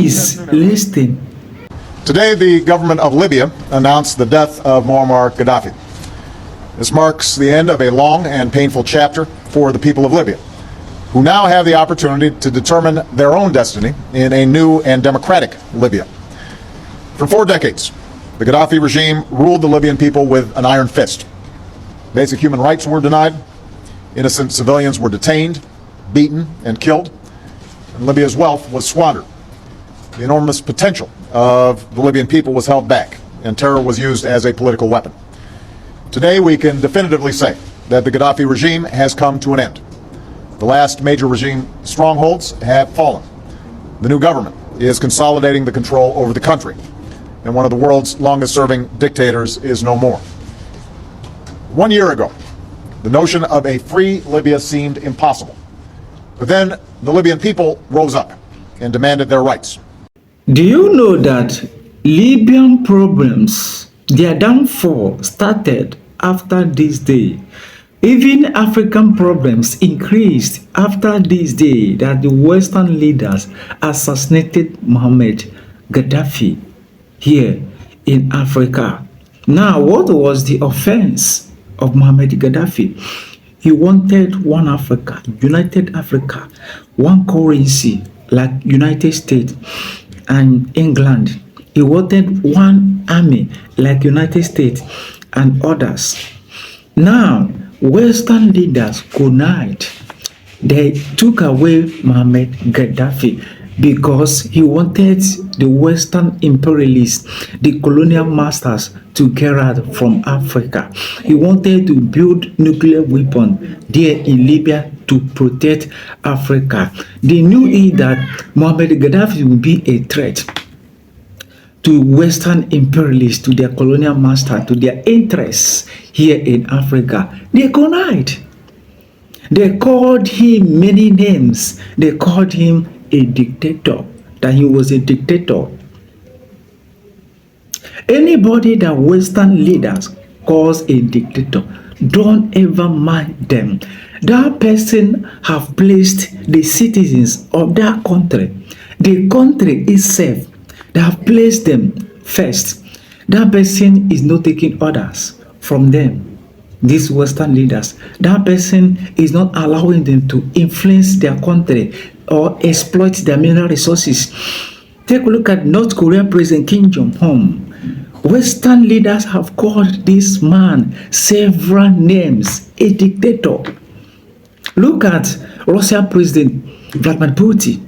Please listen. Today, the government of Libya announced the death of Muammar Gaddafi. This marks the end of a long and painful chapter for the people of Libya, who now have the opportunity to determine their own destiny in a new and democratic Libya. For 4 decades, the Gaddafi regime ruled the Libyan people with an iron fist. Basic human rights were denied, innocent civilians were detained, beaten, and killed, and Libya's wealth was squandered. The enormous potential of the Libyan people was held back, and terror was used as a political weapon. Today, we can definitively say that the Gaddafi regime has come to an end. The last major regime strongholds have fallen. The new government is consolidating the control over the country, and one of the world's longest-serving dictators is no more. 1 year ago, the notion of a free Libya seemed impossible. But then the Libyan people rose up and demanded their rights. Do you know that Libyan problems, their downfall started after this day? Even African problems increased after this day that the Western leaders assassinated Muammar Gaddafi here in Africa. Now, what was the offense of Muammar Gaddafi? He wanted one Africa, united Africa, one currency like United States and England. He wanted one army like United States and others. Now, Western leaders connived. They took away Muammar Gaddafi because he wanted the Western imperialists, the colonial masters, to get out from Africa. He wanted to build nuclear weapons there in Libya to protect Africa. They knew that Muammar Gaddafi would be a threat to Western imperialists, to their colonial master, to their interests here in Africa. They connived. They called him many names. They called him a dictator, that he was a dictator. Anybody that Western leaders calls a dictator, don't ever mind them. That person have placed the citizens of that country, the country itself, they have placed them first. That person is not taking orders from them, these Western leaders. That person is not allowing them to influence their country or exploit their mineral resources. Take a look at North Korea President Kim Jong-un. Western leaders have called this man several names, a dictator. Look at Russian President Vladimir Putin.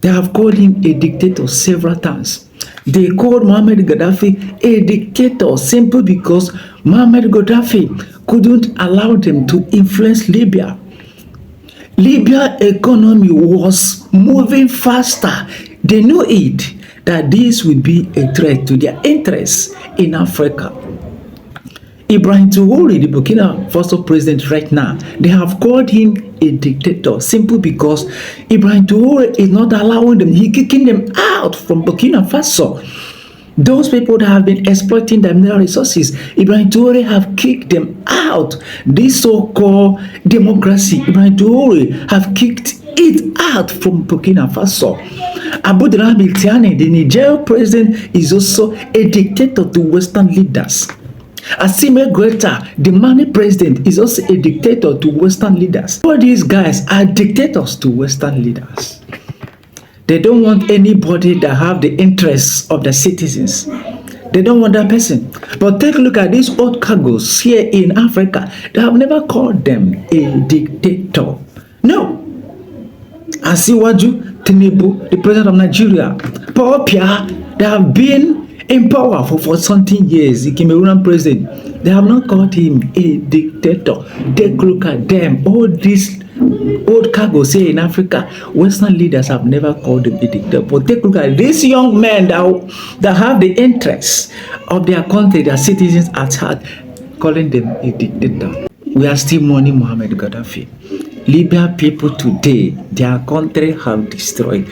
They have called him a dictator several times. They called Muammar Gaddafi a dictator simply because Muammar Gaddafi couldn't allow them to influence Libya. Libya economy was moving faster. They knew it, that this would be a threat to their interests in Africa. Ibrahim Traoré, the Burkina Faso president right now, they have called him a dictator simply because Ibrahim Traoré is not allowing them. He's kicking them out from Burkina Faso. Those people that have been exploiting the mineral resources, Ibrahim Traoré have kicked them out. This so-called democracy, Ibrahim Traoré have kicked it out from Burkina Faso. Abu Dhabi Tiani, the Nigerian president, is also a dictator to Western leaders. Asime Greta, the Mali president, is also a dictator to Western leaders. All these guys are dictators to Western leaders. They don't want anybody that have the interests of the citizens. They don't want that person. But take a look at these old cargoes here in Africa. They have never called them a dictator. No. Asiwaju Tinubu, the president of Nigeria, Paul Biya, they have been in power for something years. The Cameroonian president, they have not called him a dictator. Take a look at them. All these old cargoes here in Africa, Western leaders have never called them a dictator. But take a look at these young men that have the interests of their country, their citizens at heart, calling them a dictator. We are still mourning Muammar Gaddafi. Libya people today, their country have destroyed.